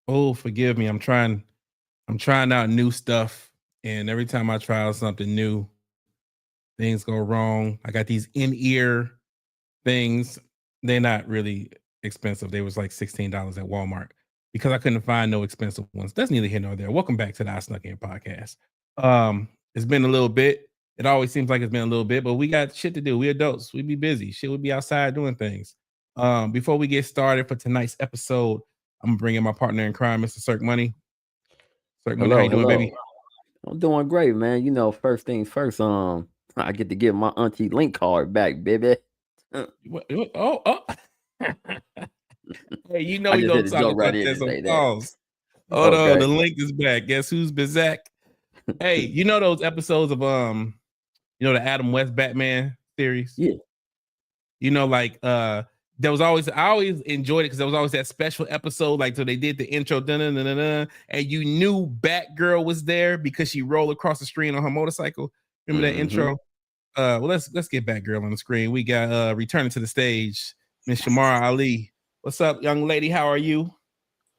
Oh, forgive me. I'm trying out new stuff, and every time I try out something new, things go wrong. I got these in-ear things. They're not really expensive. They was like $16 at Walmart because I couldn't find no expensive ones. That's neither here nor there. Welcome back to the I Snuck In podcast. It's been a little bit. It always seems like it's been a little bit, but we got shit to do. We adults. We be busy. Shit, we be outside doing things. Before we get started for tonight's episode, I'm gonna bring in my partner in crime, Mr. Cirque Money. Cirque Money, how Hello, you doing, hello. baby? I'm doing great, man. First things first, I get to get my auntie link card back, baby. Oh. Hey, you know I we just gonna had to talk jump right about in that. and So say that. pause. Hold on, Okay. the link is back. Guess who's Bizak? Hey, you know those episodes of the Adam West Batman series? Yeah. You know, like there was always I always enjoyed it because there was always that special episode, like so they did the intro, and you knew Batgirl was there because she rolled across the screen on her motorcycle. Remember that Mm-hmm. intro? Well, let's get Batgirl on the screen. We got returning to the stage, Miss Shamara Ali. What's up, young lady? How are you?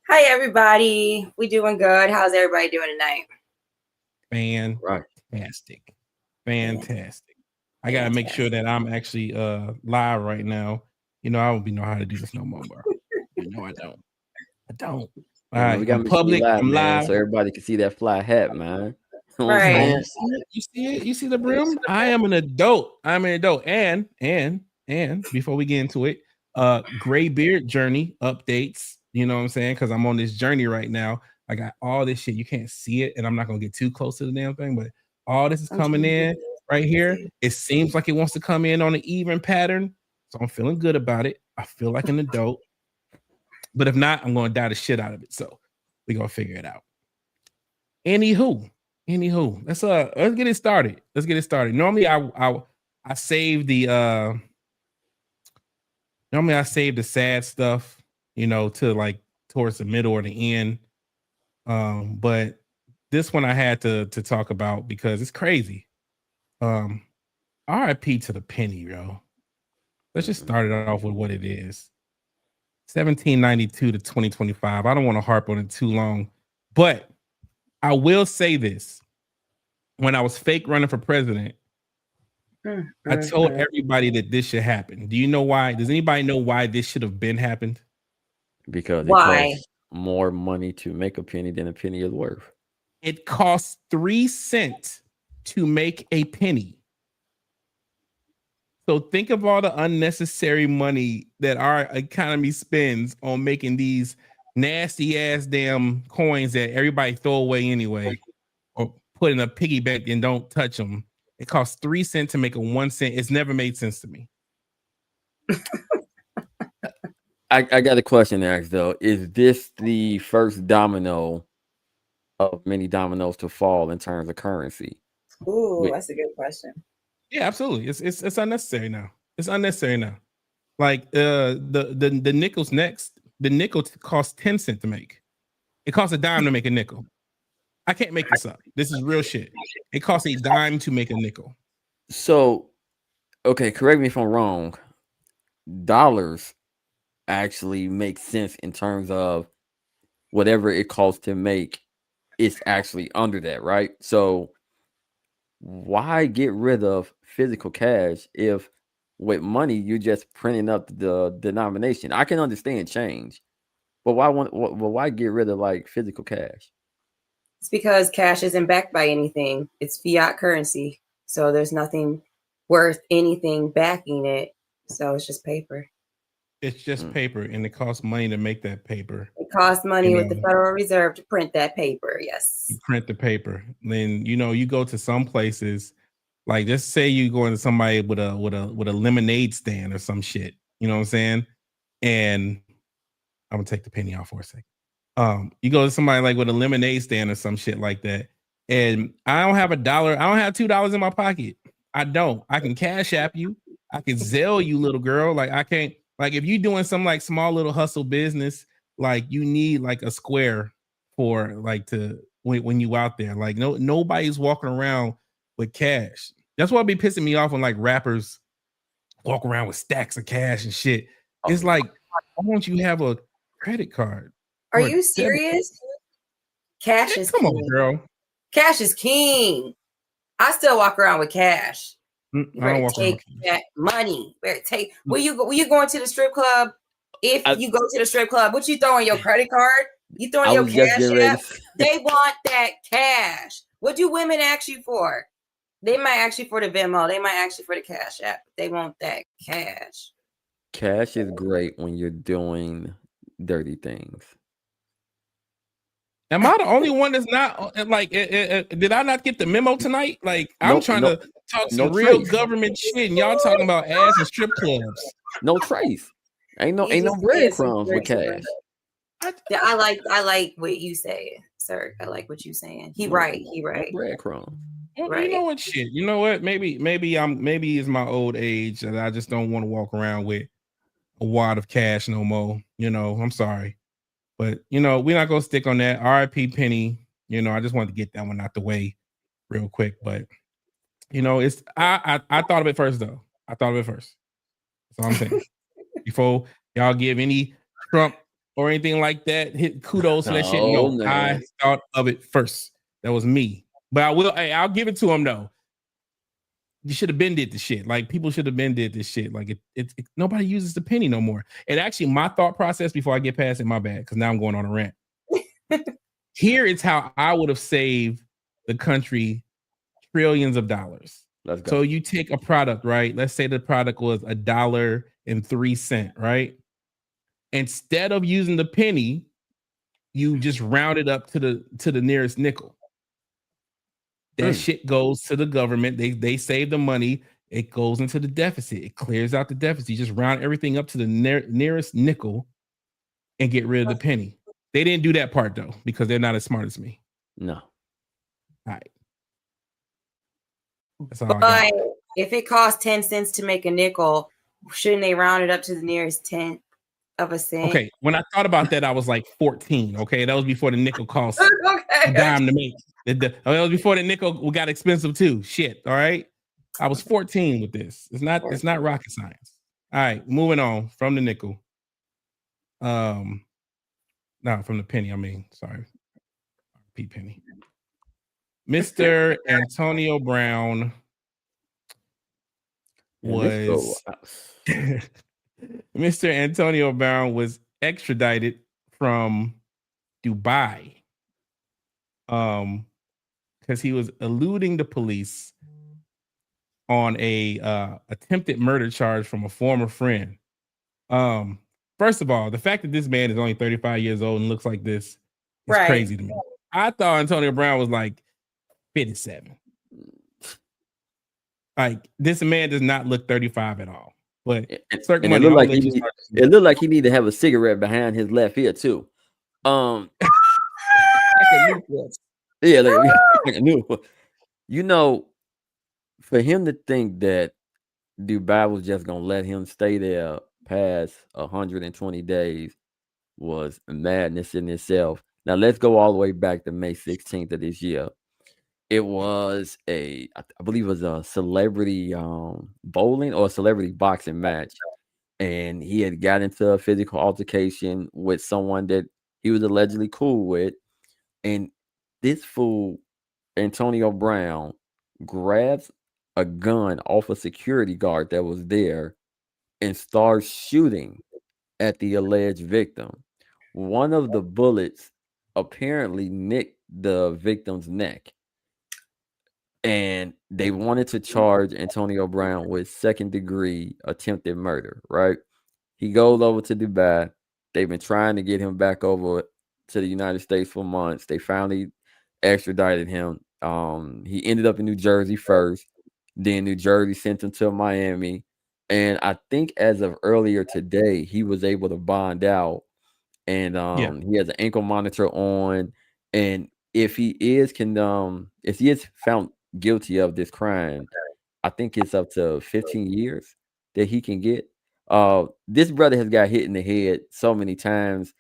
Hi, everybody. We doing good. How's everybody doing tonight? Right. Fantastic. I gotta make sure that I'm actually live right now. You know, I don't be know how to do this no more, bro. You know I don't. All Yeah, man, right, we gotta I'm make sure we public. live, I'm man, live. so everybody can see that fly hat, man. You know what I'm Oh, Right. saying? you see it? You see it? You see the brim? I am an adult. I'm an adult. And before we get into it, gray beard journey updates. You know what I'm saying? Because I'm on this journey right now. I got all this shit. You can't see it, and I'm not gonna get too close to the damn thing, but all this is coming in right here. It seems like it wants to come in on an even pattern. So I'm feeling good about it. I feel like an adult. But if not, I'm gonna die the shit out of it. So we're gonna figure it out. Anywho, let's get it started. Normally I save the sad stuff, to like towards the middle or the end. But this one I had to talk about because it's crazy. RIP to the penny, bro. Let's just start it off with what it is. 1792 to 2025. I don't want to harp on it too long, but I will say this. When I was fake running for president, I told everybody that this should happen. Do you know why? Does anybody know why this should have been happened? Because it Why? costs more money to make a penny than a penny is worth. It costs 3 cents to make a penny. So think of all the unnecessary money that our economy spends on making these nasty ass damn coins that everybody throw away anyway, or put in a piggy bank and don't touch them. It costs 3 cents to make a 1 cent. It's never made sense to me. I got a question to ask though. Is this the first domino of many dominoes to fall in terms of currency? Ooh, that's a good question. Yeah, absolutely. It's unnecessary now. It's unnecessary now. Like the nickel's next. The nickel costs 10 cents to make. It costs a dime to make a nickel. I can't make this up. This is real shit. It costs a dime to make a nickel. So, okay, correct me if I'm wrong. Dollars actually make sense in terms of whatever it costs to make, it's actually under that, right? So, why get rid of physical cash if with money you're just printing up the denomination? I can understand change, but why get rid of like physical cash? It's because cash isn't backed by anything. It's fiat currency. So there's nothing worth anything backing it. So it's just paper. It's just paper, and it costs money to make that paper. It costs money with the Federal Reserve to print that paper. Yes. You print the paper. Then you go to some places, like just say you go into somebody with a lemonade stand or some shit. You know what I'm saying? And I'm gonna take the penny off for a second. You go to somebody like with a lemonade stand or some shit like that, and I don't have $1. I don't have $2 in my pocket. I don't. I can cash app you. I can Zelle you, little girl. Like I can't. Like if you doing some like small little hustle business, like you need like a square for like to when you out there. Like nobody's walking around with cash. That's what be pissing me off when like rappers walk around with stacks of cash and shit. It's like, why don't you have a credit card? Are Or you debit. serious? Cash is Come on, king. girl. Cash is king. I still walk around with cash. You I don't better walk around take that money. Better take. When you going to the strip club, if you go to the strip club, what you throwing your credit card? You throwing I your was just cash getting ready. app? They want that cash. What do women ask you for? They might ask you for the Venmo. They might ask you for the cash app. They want that cash. Cash is great when you're doing dirty things. Am I the only one that's not like? Did I not get the memo tonight? Like, I'm Nope, trying nope, to talk no some real trace. government shit, and y'all talking about ass and strip clubs. No trace. Ain't no You just said some breadcrumbs with bricks, cash. Yeah, I like what you say, sir. I like what you saying. He right. No breadcrumbs. Well, Right. You know what? Shit. You know what? Maybe it's my old age that I just don't want to walk around with a wad of cash no more. You know, I'm sorry, but you know, we're not gonna stick on that. R.I.P. Penny. You know, I just wanted to get that one out the way real quick, but you know, it's I thought of it first though. I thought of it first. That's all I'm saying. Before y'all give any Trump or anything like that, hit kudos for that shit. No, No, man. I thought of it first. That was me. But I'll give it to him though. You should have been did the shit. Like people should have been did this shit. Like it nobody uses the penny no more. And actually, my thought process before I get past it, my bad, because now I'm going on a rant. Here is how I would have saved the country trillions of dollars. Let's go. So you take a product, right? Let's say the product was $1.03, right? Instead of using the penny, you just round it up to the nearest nickel. That shit goes to the government. They save the money. It goes into the deficit. It clears out the deficit. You just round everything up to the nearest nickel and get rid of the penny. They didn't do that part though, because they're not as smart as me. No. All right. That's all I got. But if it costs 10 cents to make a nickel, shouldn't they round it up to the nearest tenth of a cent? Okay. When I thought about that, I was like 14. Okay. That was before the nickel cost Okay. a dime to make. That was before the nickel got expensive too. Shit. All right. I was 14 with this. It's not rocket science. All right. Moving on from the nickel. No, from the penny. I mean, sorry. P penny. Mr. Antonio Brown was Mr. Antonio Brown was extradited from Dubai. Because he was eluding the police on a attempted murder charge from a former friend. First of all, the fact that this man is only 35 years old and looks like this is crazy to me. I thought Antonio Brown was like 57. Like this man does not look 35 at all. But it looked like he need to have a cigarette behind his left ear too. Yeah, like a new one. You know, for him to think that Dubai was just gonna let him stay there past 120 days was madness in itself. Now let's go all the way back to May 16th of this year. It was I believe it was a celebrity bowling or a celebrity boxing match, and he had got into a physical altercation with someone that he was allegedly cool with, and this fool Antonio Brown grabs a gun off a security guard that was there and starts shooting at the alleged victim. One of the bullets apparently nicked the victim's neck. And they wanted to charge Antonio Brown with second-degree attempted murder, right? He goes over to Dubai. They've been trying to get him back over to the United States for months. They finally extradited him. He ended up in New Jersey first. Then New Jersey sent him to Miami. And I think as of earlier today, he was able to bond out. And he has an ankle monitor on. And if he is found guilty of this crime, I think it's up to 15 years that he can get. This brother has got hit in the head so many times.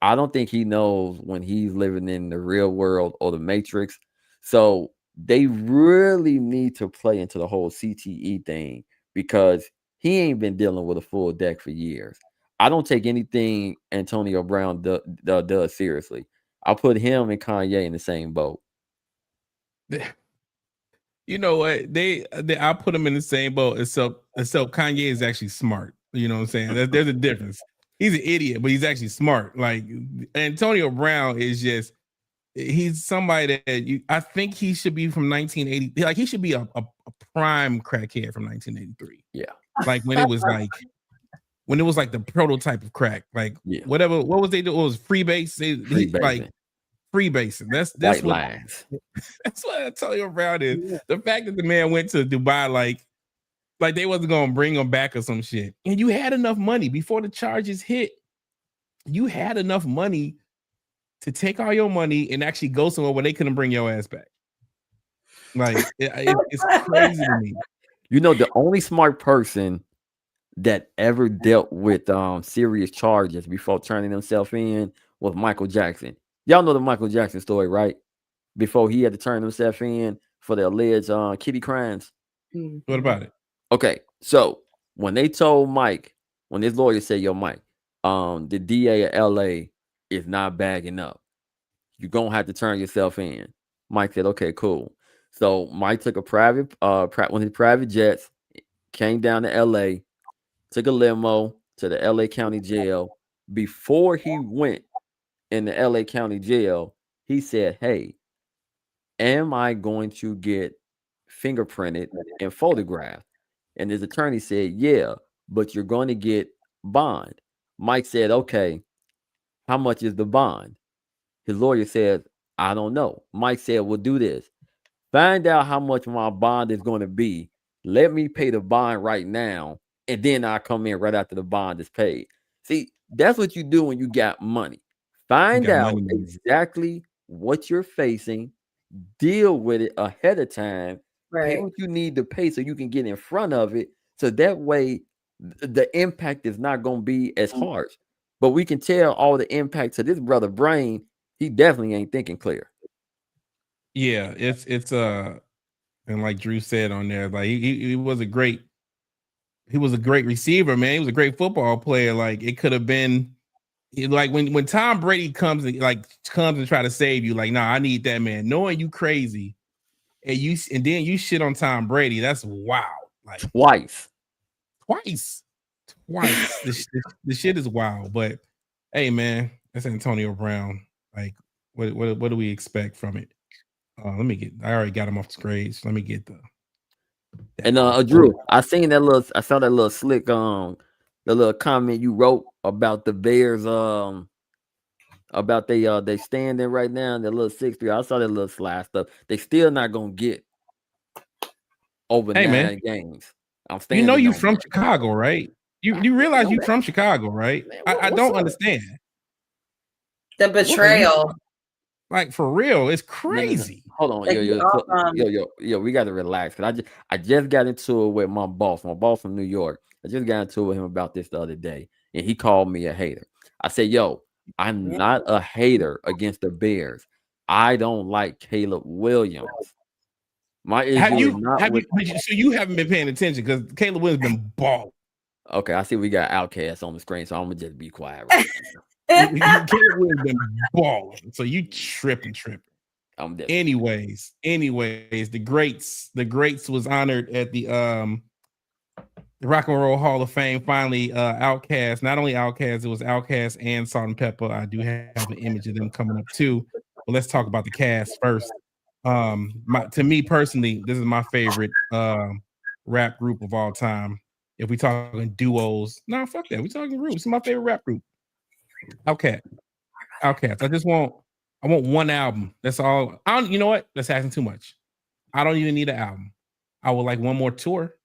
I don't think he knows when he's living in the real world or the Matrix. So they really need to play into the whole CTE thing because he ain't been dealing with a full deck for years. I don't take anything Antonio Brown does seriously. I put him and Kanye in the same boat. You know what? I put them in the same boat. Except Kanye is actually smart. You know what I'm saying? There's a difference. He's an idiot, but he's actually smart. Like Antonio Brown is just he's somebody that I think he should be from 1980. Like he should be a prime crackhead from 1983. Yeah. Like when it was like the prototype of crack. Like whatever. What was they do? It was freebase. Like freebasing. That's White what lines. That's what Antonio Brown is. Yeah. The fact that the man went to Dubai like they wasn't gonna bring him back or some shit. And you had enough money before the charges hit. You had enough money to take all your money and actually go somewhere where they couldn't bring your ass back. Like it's crazy to me. You know, the only smart person that ever dealt with serious charges before turning himself in was Michael Jackson. Y'all know the Michael Jackson story, right? Before he had to turn himself in for the alleged kitty crimes. What about it? Okay, so when they told Mike, when his lawyer said, "Yo, Mike, the DA of LA is not bagging up. You're gonna have to turn yourself in." Mike said, "Okay, cool." So Mike took one of his private jets, came down to LA, took a limo to the LA County Jail. Before he went in the LA County Jail, he said, "Hey, am I going to get fingerprinted and photographed?" And his attorney said, "Yeah, but you're going to get bond." Mike said, "Okay, how much is the bond?" His lawyer said, "I don't know." Mike said, "We'll do this. Find out how much my bond is going to be. Let me pay the bond right now, and then I'll come in right after the bond is paid." See, that's what you do when you got money. Find out exactly what you're facing, deal with it ahead of time, pay what you need to pay so you can get in front of it. So that way the impact is not going to be as harsh. But we can tell all the impact to this brother brain. He definitely ain't thinking clear. Yeah, it's and like Drew said on there, like he was a great receiver, man. He was a great football player. Like it could have been like when Tom Brady comes and try to save you, like, nah, I need that man. Knowing you crazy and then you shit on Tom Brady, that's wild. Like twice. The shit is wild. But hey, man, that's Antonio Brown. Like, what do we expect from it? I already got him off the grade. So let me get Drew, I saw that little slick the little comment you wrote about the Bears about they standing right now in the little 6-3. I saw that little slide stuff. They still not gonna get over 9 games. I'm standing. You know you from Chicago, right? You realize you from Chicago, right? Man, I don't understand the betrayal. Like for real, it's crazy. No. Hold on, yo, we got to relax. Cause I just got into it with my boss from New York. I just got into it with him about this the other day, and he called me a hater. I said, "Yo, I'm not a hater against the Bears. I don't like Caleb Williams. My issue so you haven't been paying attention because Caleb Williams been balling." Okay, I see we got Outcast on the screen, so I'm gonna just be quiet right now. Caleb Williams been balling, so you tripping. Anyways, the greats was honored at the Rock and Roll Hall of Fame. Finally, Outkast, not only Outkast, it was Outkast and Salt-N-Pepa. I do have an image of them coming up too. But let's talk about the cast first. To me personally, this is my favorite rap group of all time. If we talking duos, no, fuck that. We talking groups. It's my favorite rap group. Outkast. I want one album. That's all. You know what? That's asking too much. I don't even need an album. I would like one more tour.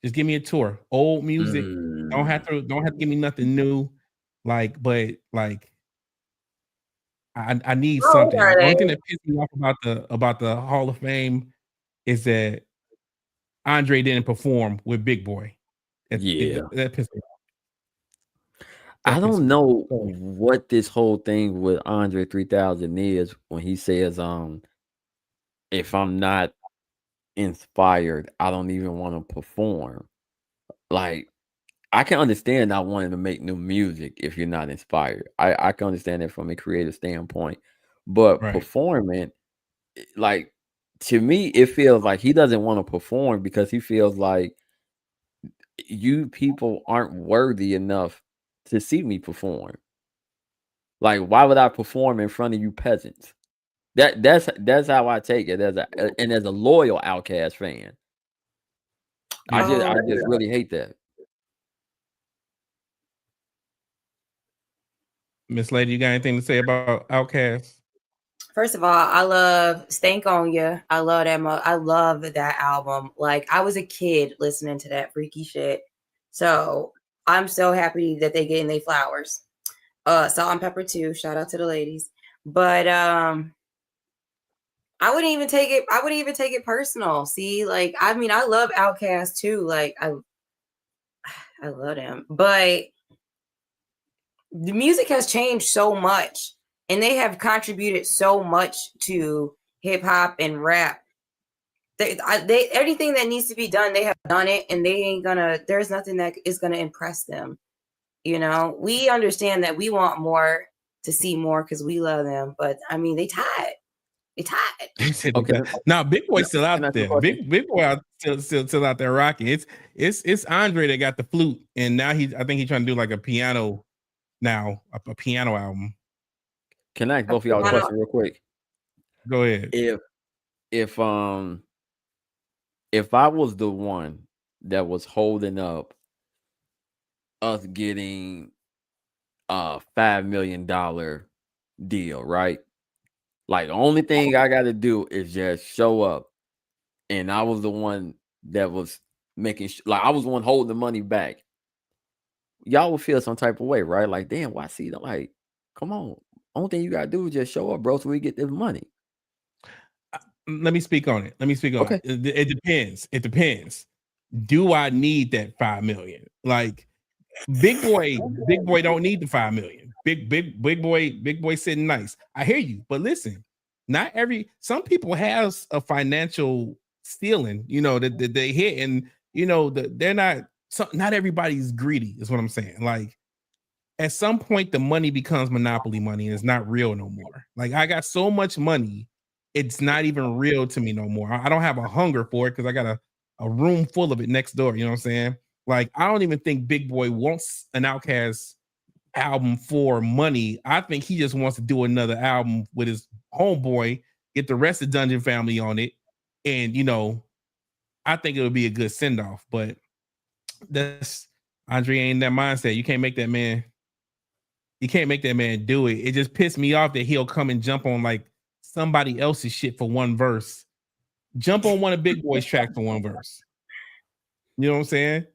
Just give me a tour. Old music. Don't have to give me nothing new. But I need something. The only thing that pissed me off about the Hall of Fame is that Andre didn't perform with Big Boy. That pissed me off. I don't know what this whole thing with Andre 3000 is when he says, if I'm not inspired, I don't even want to perform. Like, I can understand not wanting to make new music if you're not inspired. I can understand that from a creative standpoint, but Right. performing, like, to me, it feels like he doesn't want to perform because he feels like you people aren't worthy enough to see me perform. Like, why would I perform in front of you peasants? That's how I take it as a loyal Outkast fan. I just really hate that. Miss Lady, you got anything to say about Outkast? First of all, I love Stank on Ya. I love that. I love that album. Like, I was a kid listening to that freaky shit. So I'm so happy that they getting their flowers. Salt and Pepper too. Shout out to the ladies. But I wouldn't even take it personal. See, like, I mean, I love Outkast too. Like, I love them, but the music has changed so much, and they have contributed so much to hip hop and rap. They everything that needs to be done, they have done it, and they ain't gonna. There's nothing that is gonna impress them. You know, we understand that we want more to see more because we love them, but I mean, they tied. They tied. Okay. Now, Big Boy's still Can I out ask you a there. question? Big Boy out still out there rocking. It's Andre that got the flute, and now I think he's trying to do like a piano now, a piano album. Can I ask both of y'all a question real quick? Go ahead. If I was the one that was holding up us getting a $5 million deal, right? Like, the only thing I got to do is just show up, and I was the one that was making like, I was the one holding the money back. Y'all would feel some type of way, right? Like, damn, why see them? Like, come on. Only thing you gotta do is just show up, bro, so we get this money. Let me speak on it. Okay. It depends. It depends. Do I need that 5 million? Like, Big Boy don't need the 5 million. Big boy sitting nice. I hear you, but listen, some people have a financial ceiling, you know, that they hit, and you know they're not everybody's greedy, is what I'm saying. Like, at some point the money becomes monopoly money and it's not real no more. Like, I got so much money, it's not even real to me no more. I don't have a hunger for it because I got a room full of it next door. You know what I'm saying? Like, I don't even think Big Boy wants an Outkast album for money. I think he just wants to do another album with his homeboy, get the rest of Dungeon Family on it, and you know, I think it would be a good send off. But that's Andre ain't in that mindset. You can't make that man. You can't make that man do it. It just pissed me off that he'll come and jump on like somebody else's shit for one verse. Jump on one of Big Boy's tracks for one verse. You know what I'm saying?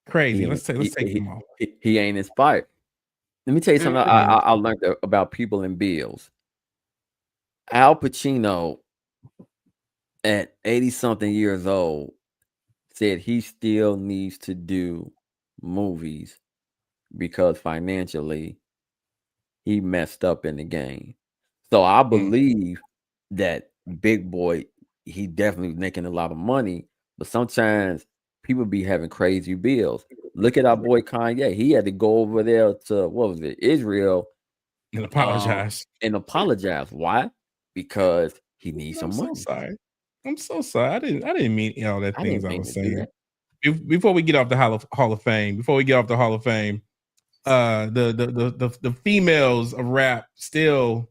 Crazy. Let's take him off. He ain't inspired. Let me tell you something I learned about people and bills. Al Pacino, at 80-something years old, said he still needs to do movies because financially he messed up in the game. So I believe that Big Boy, he definitely making a lot of money, but sometimes people be having crazy bills. Look at our boy Kanye. He had to go over there to Israel and apologize. Apologize. Why? Because he needs some money. I'm so sorry. I didn't mean all that things I was saying. Before we get off the Hall of Fame, the females of rap still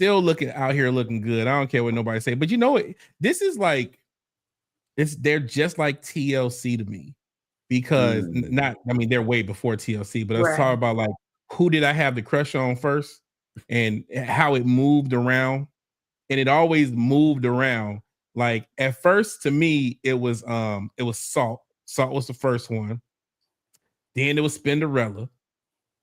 looking out here looking good. I don't care what nobody say, but you know what? This is like, they're just like TLC to me, because they're way before TLC, but let's talk about, like, who did I have the crush on first and how it moved around. And it always moved around. Like, at first, to me, it was Salt. Salt was the first one. Then it was Spinderella.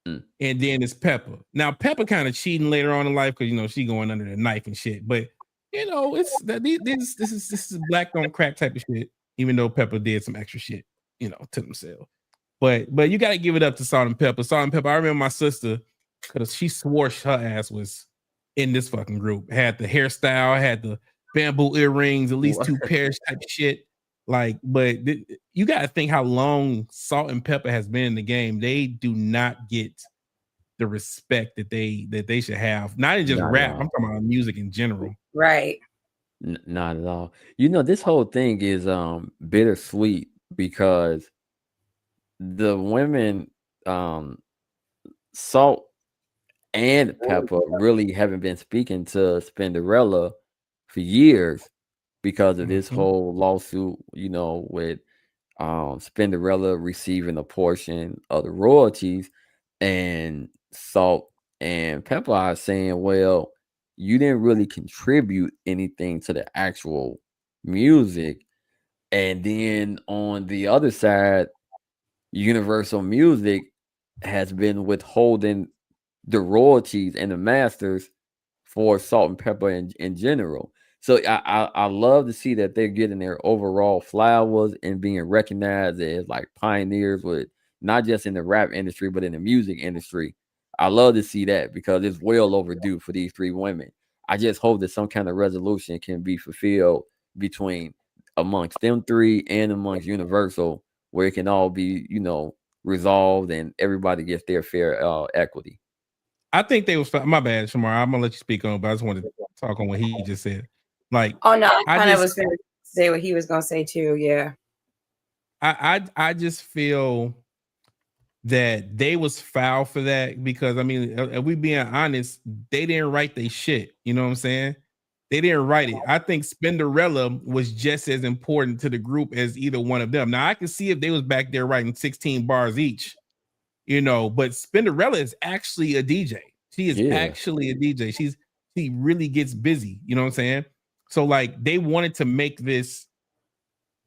And then it's Pepper. Now, Pepper kind of cheating later on in life because, you know, she going under the knife and shit. But, you know, it's this is black don't crack type of shit, even though Pepper did some extra shit, you know, to themselves. But you got to give it up to Salt and Pepper. Salt and Pepper, I remember my sister, because she swore her ass was in this fucking group. Had the hairstyle, had the bamboo earrings, at least 2 pairs type of shit. Like, but you got to think how long Salt and Pepper has been in the game. They do not get the respect that they should have. Not in just Not at rap. I'm all. talking about music in general. Right. Not at all. This whole thing is bittersweet because the women, Salt and Pepper, really haven't been speaking to Spinderella for years because of this Mhm. whole lawsuit, with Spinderella receiving a portion of the royalties, and Salt and Pepper are saying, well, you didn't really contribute anything to the actual music. And then on the other side, Universal Music has been withholding the royalties and the masters for Salt and Pepper in general. So I love to see that they're getting their overall flowers and being recognized as like pioneers with not just in the rap industry but in the music industry. I love to see that because it's well overdue for these three women. I just hope that some kind of resolution can be fulfilled between amongst them three and amongst Universal, where it can all be resolved and everybody gets their fair equity. I think they was my bad, Shamar. I'm gonna let you speak on, but I just wanted to talk on what he just said. Like, Oh no, I I kind of just was going to say what he was going to say too. Yeah. I just feel that they was foul for that because I mean, if we being honest, they didn't write their shit. You know what I'm saying? They didn't write it. I think Spinderella was just as important to the group as either one of them. Now I can see if they was back there writing 16 bars each, but Spinderella is actually a DJ. She is Yeah. actually a DJ. She really gets busy. You know what I'm saying? So like they wanted to make this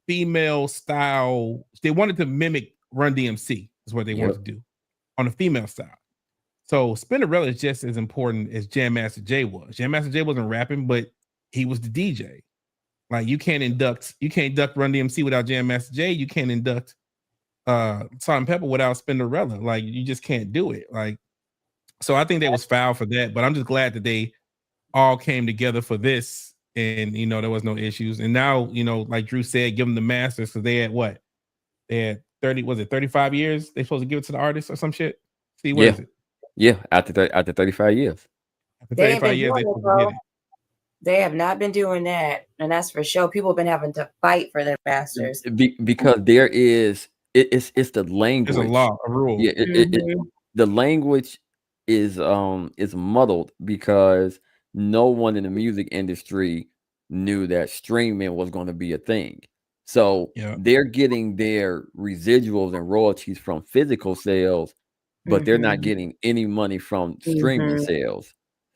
female style. They wanted to mimic Run DMC is what they Yep. wanted to do on a female style. So Spinderella is just as important as Jam Master Jay was. Jam Master Jay wasn't rapping, but he was the DJ. Like you can't induct Run DMC without Jam Master Jay. You can't induct Salt and Pepper without Spinderella. Like you just can't do it. Like, so I think they was foul for that, but I'm just glad that they all came together for this and there was no issues. And now, like Drew said, give them the masters because they had what? They had 35 years? They supposed to give it to the artist or some shit. See, what Yeah. is it? Yeah. After 35 years. After They ain't 35 been years, they doing it, supposed to get bro. it. They have not been doing that, and that's for sure. People have been having to fight for their masters. Because there is it's the language. There's a law, a rule. Yeah, the language is muddled because no one in the music industry knew that streaming was going to be a thing. So Yeah. they're getting their residuals and royalties from physical sales, but they're not getting any money from streaming sales.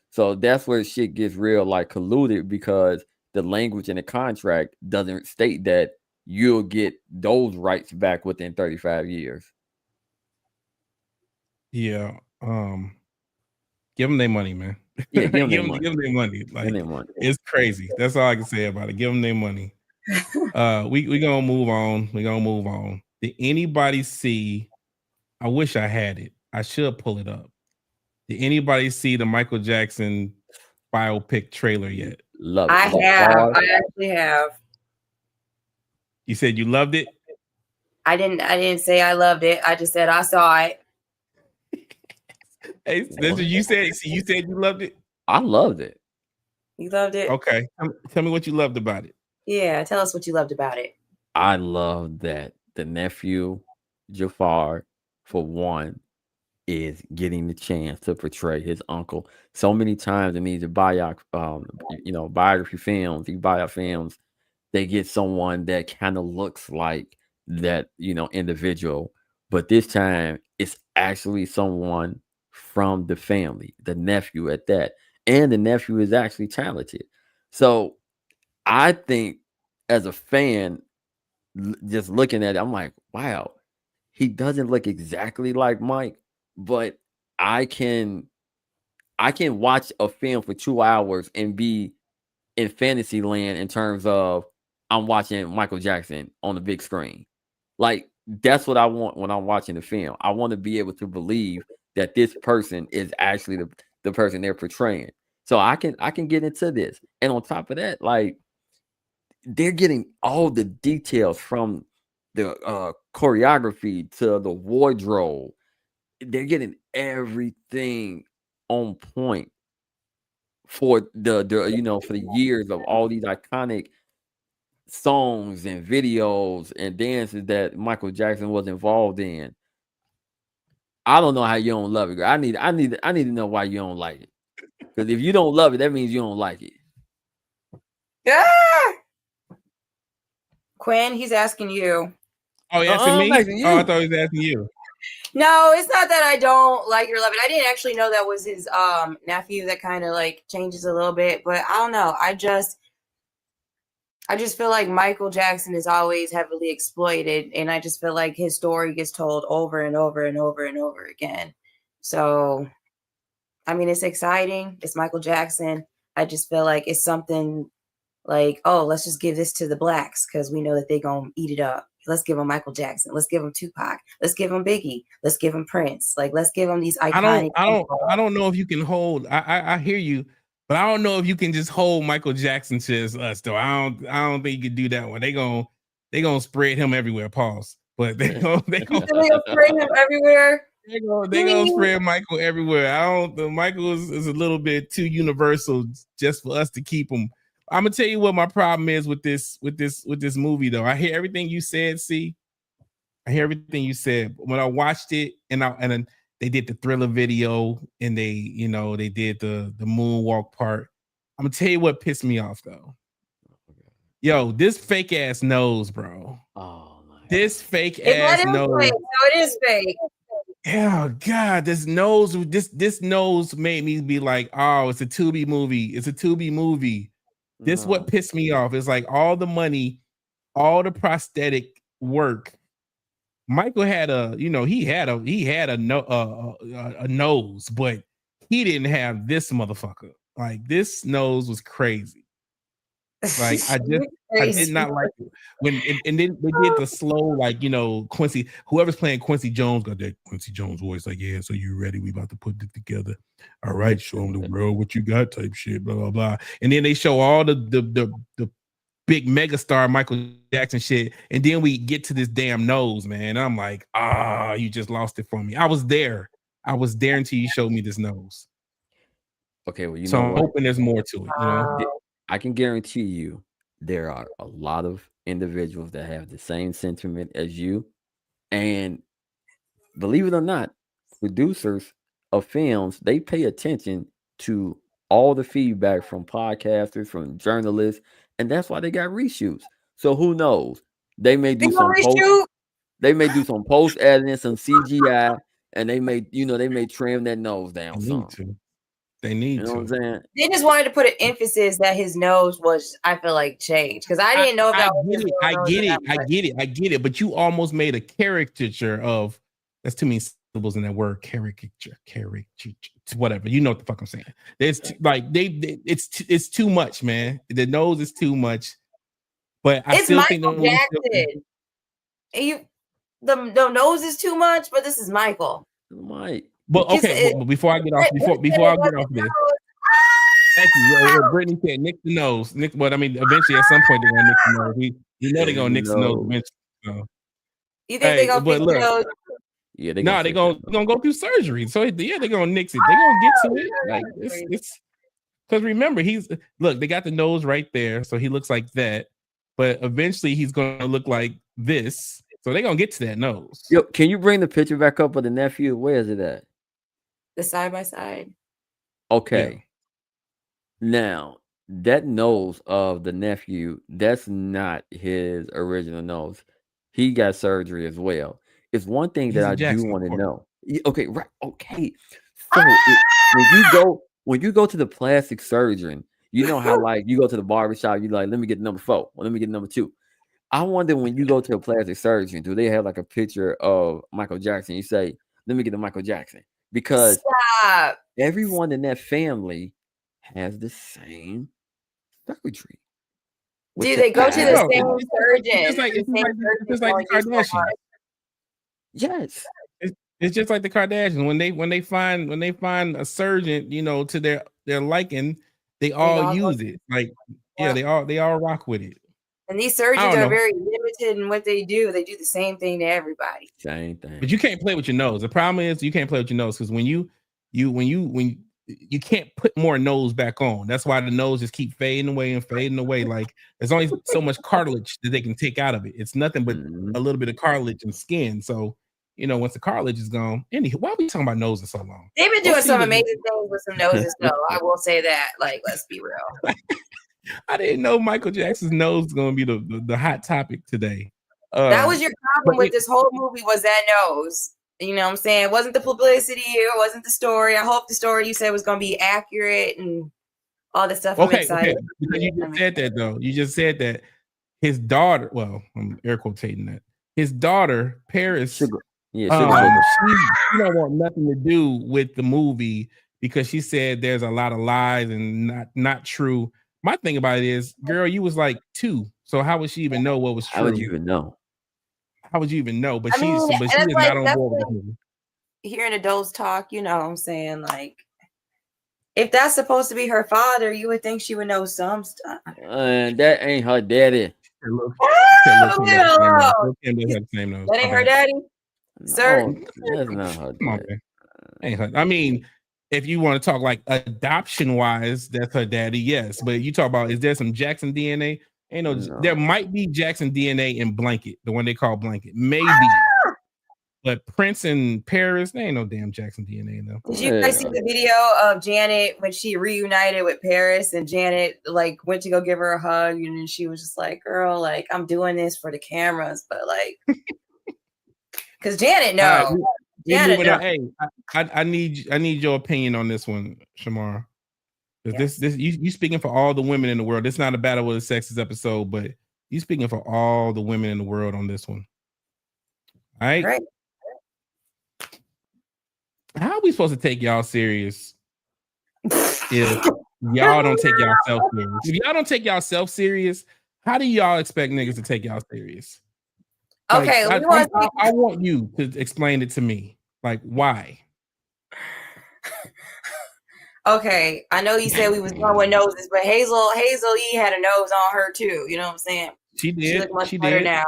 So that's where shit gets real like colluded because the language in the contract doesn't state that you'll get those rights back within 35 years. Yeah. Give them their money, man. Yeah, give give them their money. them their money. Give Like them money. it's crazy. That's all I can say about it. Give them their money. We gonna move on. We're gonna move on. Did anybody see? I wish I had it. I should pull it up. Did anybody see the Michael Jackson biopic trailer yet? Love I it. have. I actually have. You said you loved it? I didn't say I loved it. I just said I saw it. Hey, that's what you said. See, you said you loved it? I loved it. You loved it? Okay. Tell me what you loved about it. Yeah, tell us what you loved about it. I love that the nephew, Jafar, for one, is getting the chance to portray his uncle. So many times in these biography films, these bio films, they get someone that kind of looks like that, individual. But this time it's actually someone from the family, the nephew at that. And the nephew is actually talented. So I think as a fan, just looking at it, I'm like, wow, he doesn't look exactly like Mike, but I can watch a film for 2 hours and be in fantasy land in terms of I'm watching Michael Jackson on the big screen. Like that's what I want when I'm watching the film. I want to be able to believe that this person is actually the person they're portraying. So I can get into this. And on top of that, like they're getting all the details from the choreography to the wardrobe. They're getting everything on point for the for the years of all these iconic songs and videos and dances that Michael Jackson was involved in. I don't know how you don't love it, girl. I need to know why you don't like it. Because if you don't love it, that means you don't like it. Ah! Quinn, he's asking you. Oh, you asking me? I'm asking you. Oh, I thought he was asking you. No, it's not that I don't like or love it. I didn't actually know that was his nephew. That kind of like changes a little bit, but I don't know. I just feel like Michael Jackson is always heavily exploited, and I just feel like his story gets told over and over and over and over again. So, I mean, it's exciting. It's Michael Jackson. I just feel like it's something like, oh, let's just give this to the blacks because we know that they're going to eat it up. Let's give them Michael Jackson. Let's give them Tupac. Let's give them Biggie. Let's give them Prince. Like, let's give them these iconic. I don't know if you can hold. I hear you, but I don't know if you can just hold Michael Jackson to us though. I don't think you can do that one. They gonna spread him everywhere. Pause. But they gonna spread him everywhere. They gonna spread Michael everywhere. Michael is a little bit too universal just for us to keep him. I'm gonna tell you what my problem is with this movie though. I hear everything you said. I hear everything you said. When I watched it, and then they did the Thriller video, and they did the moonwalk part. I'm gonna tell you what pissed me off though. Yo, this fake ass nose, bro. Oh my! This fake ass nose. Fake. No, it is fake. Oh God, this nose made me be like, oh, it's a Tubi movie. It's a Tubi movie. This is what pissed me off. It's like all the money, all the prosthetic work. Michael had a nose, but he didn't have this motherfucker. Like this nose was crazy. Like I did not like it when and then they did the slow, like Quincy, whoever's playing Quincy Jones got that Quincy Jones voice, like, yeah, so you ready? We about to put it together. All right, show them the world what you got, type shit, blah blah blah. And then they show all the big megastar Michael Jackson shit, and then we get to this damn nose, man. And I'm like, you just lost it for me. I was there until you showed me this nose. Okay, well, so I'm hoping there's more to it. I can guarantee you there are a lot of individuals that have the same sentiment as you. And believe it or not, producers of films, they pay attention to all the feedback from podcasters, from journalists, and that's why they got reshoots. So who knows? They may do some post editing, some CGI, and they may trim that nose down some. They need to. What I'm saying? They just wanted to put an emphasis that his nose was, I feel like, changed. Because I didn't know if that I get it. But you almost made a caricature of, that's too many syllables in that word, caricature, whatever. You know what the fuck I'm saying. There's like it's too much, man. The nose is too much. But I still think Jackson. The nose is too much, but this is Michael. Mike. But okay, but before I get off, before I get off this, thank you. Brittany said nick the nose. But I mean, eventually at some point they're gonna nick the nose. You know they're gonna nick the nose eventually. So. You think they're gonna fix the nose? Yeah, they're gonna go through surgery. So yeah, they're gonna nix it. They're gonna get to it. Like it's because remember, they got the nose right there, so he looks like that. But eventually he's gonna look like this. So they're gonna get to that nose. Yo, can you bring the picture back up of the nephew? Where is it at? The side by side. Okay. Yeah. Now, that nose of the nephew, that's not his original nose. He got surgery as well. It's one thing that I do want to know. Okay, right. Okay. So when you go to the plastic surgeon, you know how like you go to the barbershop, you like, let me get number 4, or let me get number 2. I wonder when you go to a plastic surgeon, do they have like a picture of Michael Jackson? You say, let me get the Michael Jackson. Because everyone in that family has the same surgery. Do they go to the same surgeon? It's like the Kardashians. Yes. It's just like the Kardashians. When they find a surgeon, to their liking, they all use it. Like, yeah, they all rock with it. And these I surgeons don't are know. very limited in what they do. They do the same thing to everybody. Same thing. But you can't play with your nose. The problem is you can't play with your nose because when you can't put more nose back on. That's why the nose just keep fading away. Like there's only so much cartilage that they can take out of it. It's nothing but Mhm. a little bit of cartilage and skin. So once the cartilage is gone, anywho, why are we talking about noses so long? They've been Go doing see some the- amazing things with some noses, though. I will say that. Like, let's be real. I didn't know Michael Jackson's nose was going to be the hot topic today. That was your problem but with this whole movie was that nose. You know what I'm saying? It wasn't the publicity. It wasn't the story. I hope the story you said was going to be accurate and all this stuff. I'm excited. Because you just said that, though. You just said that his daughter, well, I'm air quotating that. His daughter, Paris, Sugar. Yeah, she don't want nothing to do with the movie because she said there's a lot of lies and not true. My thing about it is, girl, you was like 2, so how would she even know what was true? How would you even know? How would you even know? But I mean, she is and it's like, not on board with the movie. Hearing adults talk, you know what I'm saying? Like, if that's supposed to be her father, you would think she would know some stuff. That ain't her daddy. That ain't her daddy, sir. No, that's not her Come on, daddy. man. Ain't her. I mean, if you want to talk like adoption wise, that's her daddy, yes. But you talk about, is there some Jackson DNA? Ain't no. There might be Jackson DNA in Blanket, the one they call Blanket, maybe. But Prince and Paris, they ain't no damn Jackson DNA in them. Did you guys see the video of Janet when she reunited with Paris and Janet like went to go give her a hug and then she was just like, girl, like I'm doing this for the cameras, but like because Janet knows. Janet knows. Hey, I need your opinion on this one, Shamar. Yes. This you speaking for all the women in the world. It's not a Battle with the Sexes episode, but you speaking for all the women in the world on this one. All right. Right. How are we supposed to take y'all serious if y'all don't take yourself serious? If y'all don't take yourself serious, how do y'all expect niggas to take y'all serious? Okay, I want you to explain it to me. Like, why? Okay, I know you said we was going with noses, but Hazel E had a nose on her too. You know what I'm saying? She did. She looked much better now.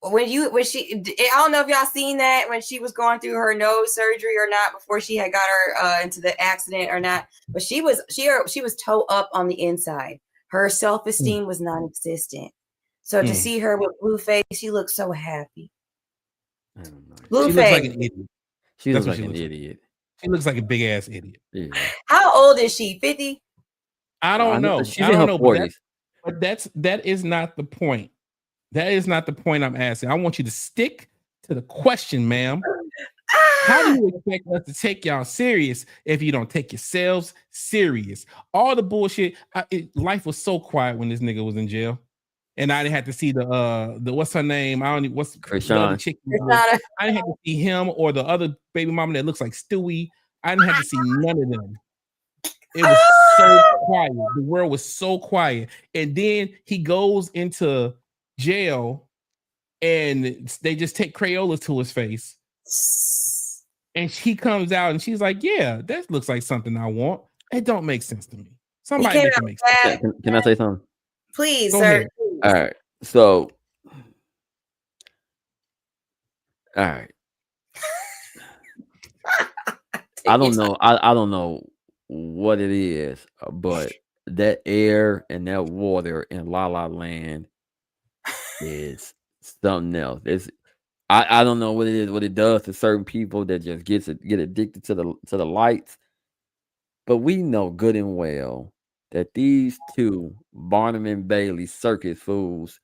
I don't know if y'all seen that when she was going through her nose surgery or not before she had got her into the accident or not, but she was toe up on the inside. Her self-esteem was non-existent. So to see her with Blueface, she looked so happy. I don't know. Blueface. She looks like an idiot. She looks like an idiot. She looks like a big ass idiot. Yeah. How old is she? 50? I don't know. She's in her 40s. But that is not the point. That is not the point I'm asking. I want you to stick to the question, ma'am. How do you expect us to take y'all serious if you don't take yourselves serious? All the bullshit. Life was so quiet when this nigga was in jail, and I didn't have to see the what's her name? I don't know what's Krishan. I didn't have to see him or the other baby mama that looks like Stewie. I didn't have to see none of them. It was so quiet. The world was so quiet, and then he goes into jail and they just take Crayolas to his face and she comes out and she's like, yeah, that looks like something I want. It don't make sense to me. Somebody make it make sense. Can I say something? Please, sir. All right. So all right. I don't know. I don't know what it is, but that air and that water in La La Land is something else. I don't know what it is, what it does to certain people that just get addicted to the lights. But we know good and well that these two Barnum and Bailey circus fools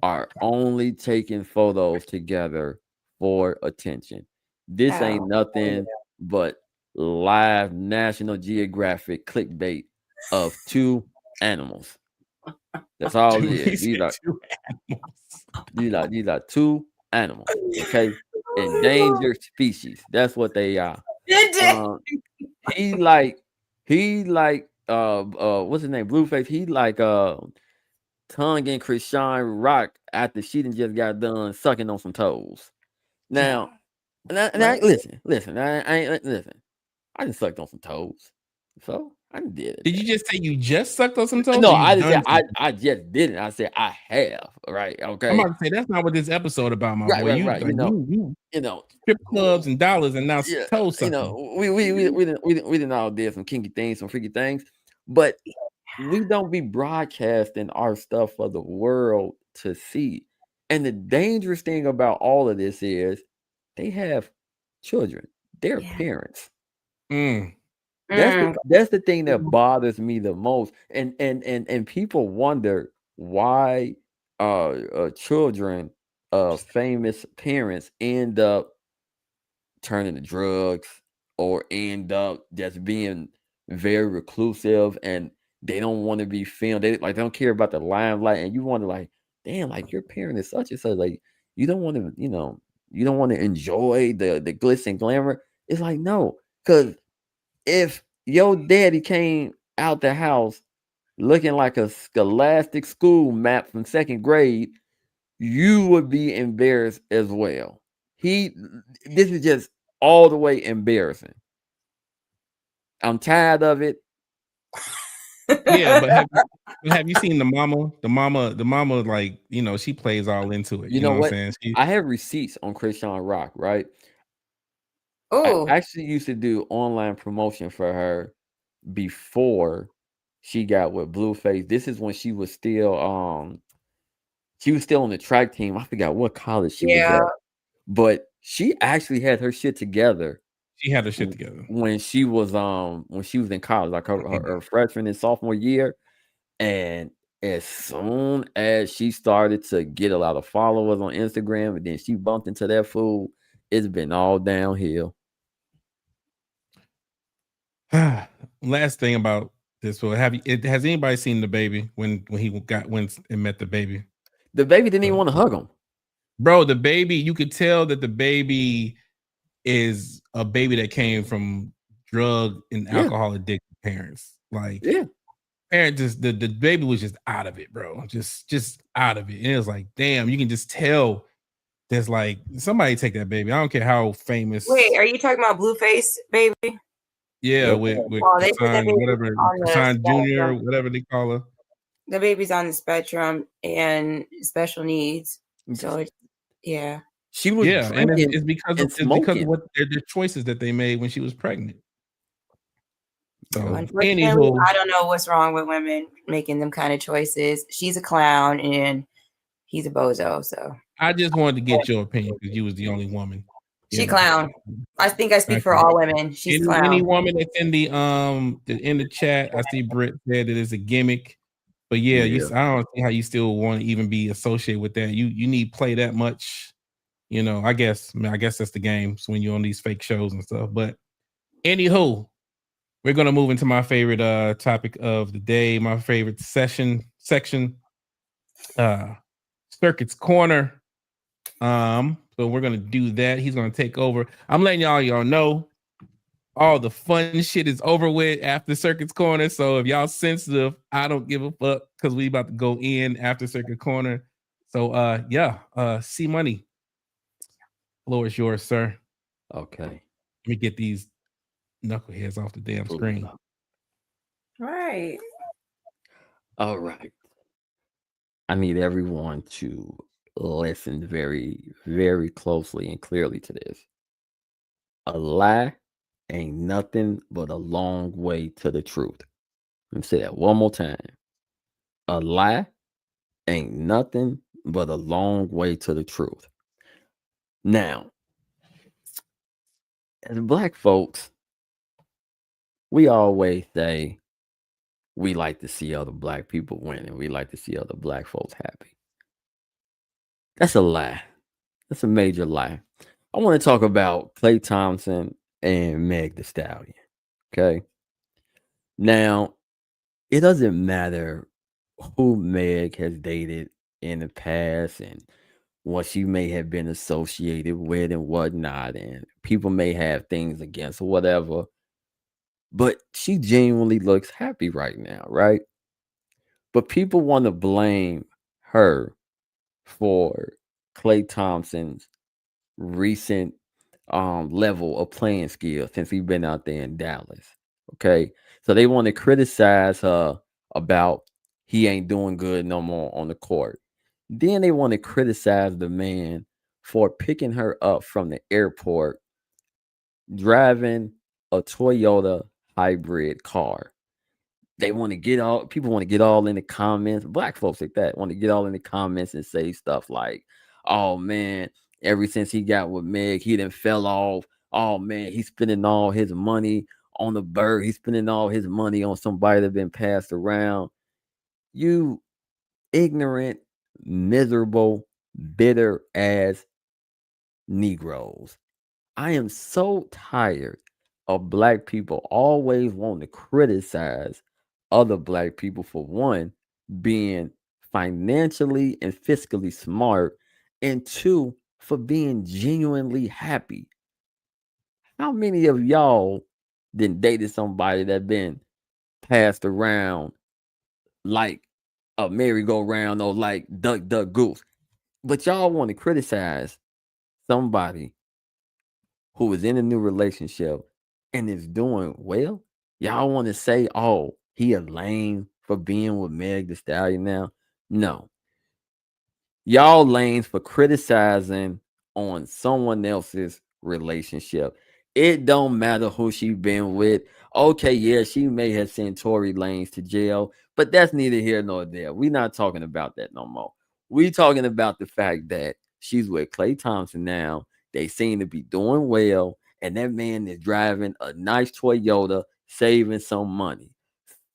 are only taking photos together for attention. This ain't nothing but live National Geographic clickbait of two animals. That's all it is. These are two animals, okay? Endangered species. That's what they are. He like what's his name? Blueface. He like tonguing Krishan Rock after she done just got done sucking on some toes. Now, listen. I done sucked on some toes. So I did it. Did you just say you just sucked on some toes? No, or you I didn't say done sucking? I just didn't. I said I have. Right. I'm Okay. about to say that's not what this episode about, my boy. Right. You You know, strip clubs and dollars and now yeah, toe you sucking. know, we didn't all did some kinky things, some freaky things, but we don't be broadcasting our stuff for the world to see. And the dangerous thing about all of this is they have children, they're Yeah. parents. Mm. That's the thing that bothers me the most. And people wonder why children of famous parents end up turning to drugs or end up just being very reclusive, and they don't want to be filmed. They don't care about the limelight, and you wonder, like, damn, like your parent is such and such, like you don't want to, you don't want to enjoy the glitz and glamour. It's like, no, because if your daddy came out the house looking like a scholastic school map from second grade, you would be embarrassed as well. This is just all the way embarrassing. I'm tired of it. Yeah, but have you seen the mama? The mama, like, she plays all into it. You know what? I'm saying? I have receipts on Krishan Rock, right? Oh, I actually used to do online promotion for her before she got with Blueface. This is when she was still on the track team. I forgot what college she was at. But she actually had her shit together. She had her shit together when she was in college, like her freshman and sophomore year. And as soon as she started to get a lot of followers on Instagram, and then she bumped into that fool, it's been all downhill. Last thing about this, has anybody seen the baby when he went and met the baby? The baby didn't even want to hug him. Bro, the baby, you could tell that the baby is a baby that came from drug and alcohol addicted parents. Like, parent the baby was just out of it, bro. Just out of it. And it was like, damn, you can just tell there's like somebody take that baby. I don't care how famous. Wait, are you talking about Blueface, baby? Yeah, with they put that baby whatever, Krishan Jr., whatever they call her. The baby's on the spectrum and special needs. So yeah. She was and it's because of what their choices that they made when she was pregnant. So unfortunately, I don't know what's wrong with women making them kind of choices. She's a clown and he's a bozo. So I just wanted to get your opinion because you was the only woman. She clown. I think I speak for all women. She's clown. Any woman that's in the chat, I see Britt said that it's a gimmick. But I don't see how you still want to even be associated with that. You need play that much. I guess that's the game. So when you're on these fake shows and stuff. But anywho, we're gonna move into my favorite topic of the day, my favorite section, Circuit's Corner. So we're gonna do that. He's gonna take over. I'm letting y'all know all the fun shit is over with after Circuit's Corner. So if y'all sensitive, I don't give a fuck because we about to go in after Circuit Corner. So C Money, floor is yours, sir. Okay. Let me get these knuckleheads off the damn screen. Right. All right. I need everyone to listen very, very closely and clearly to this. A lie ain't nothing but a long way to the truth. Let me say that one more time. A lie ain't nothing but a long way to the truth. Now, as Black folks, we always say we like to see other Black people win and we like to see other Black folks happy. That's a lie. That's a major lie. I want to talk about Klay Thompson and Meg Thee Stallion. Okay. Now, it doesn't matter who Meg has dated in the past and what she may have been associated with and whatnot, and people may have things against or whatever, but she genuinely looks happy right now, right? But people want to blame her for Klay Thompson's recent level of playing skill since he's been out there in Dallas, Okay, so they want to criticize her about he ain't doing good no more on the court. Then they want to criticize the man for picking her up from the airport, driving a Toyota hybrid car. They want to get all people want to get all in the comments. Black folks like that want to get all in the comments and say stuff like, "Oh man, ever since he got with Meg, he done fell off. Oh man, he's spending all his money on the bird. He's spending all his money on somebody that been passed around." You ignorant, miserable, bitter ass Negroes. I am so tired of black people always wanting to criticize other black people for one, being financially and fiscally smart, and two, for being genuinely happy. How many of y'all then dated somebody that been passed around like a merry-go-round or like duck, duck, goose? But y'all want to criticize somebody who is in a new relationship and is doing well. Y'all want to say, "Oh, he a lame for being with Meg Thee Stallion now." No. Y'all lanes for criticizing on someone else's relationship. It don't matter who she been with. Okay, yeah, she may have sent Tory Lanez to jail, but that's neither here nor there. We're not talking about that no more. We talking about the fact that she's with Klay Thompson now. They seem to be doing well, and that man is driving a nice Toyota, saving some money.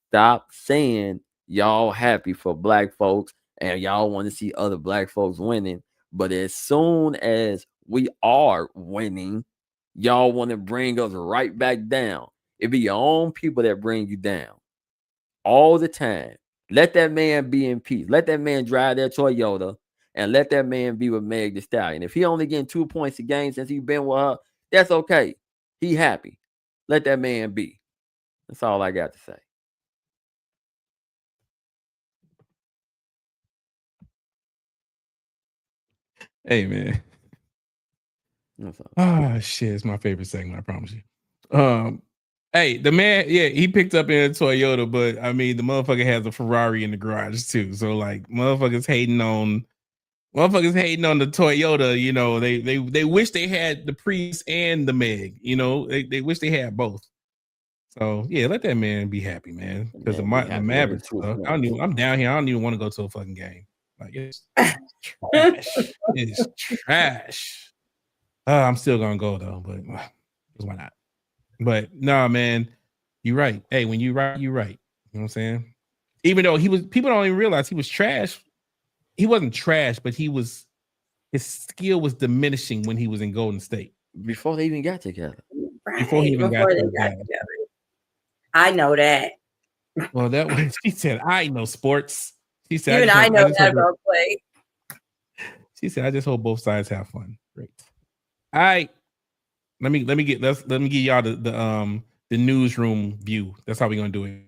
Stop saying y'all happy for black folks and y'all want to see other black folks winning. But as soon as we are winning, y'all want to bring us right back down. It be your own people that bring you down all the time. Let that man be in peace. Let that man drive that Toyota and let that man be with Meg Thee Stallion. If he only getting 2 points a game since he been with her, that's okay. He happy. Let that man be. That's all I got to say. Hey man. What's up? Oh shit, it's my favorite segment, I promise you. Hey, the man, yeah, he picked up in a Toyota, but I mean the motherfucker has a Ferrari in the garage too. So like motherfuckers hating on the Toyota, you know, they wish they had the Prius and the Meg, you know, they wish they had both. So yeah, let that man be happy, man. Because the Mavericks, I'm down here. I don't even want to go to a fucking game. Like it's trash. It's trash. I'm still gonna go though, but why not? But nah, man, you're right. Hey, when you right, you're right. You know what I'm saying? Even though people don't even realize he was trash. He wasn't trash, but his skill was diminishing when he was in Golden State. Before they even got together. Right, Before he even got together. I know that. Well, that was she said, I know sports. She said, even I know that about Klay. She said, I just hope both sides have fun. Great. All right. Let me give y'all the newsroom view. That's how we're gonna do it.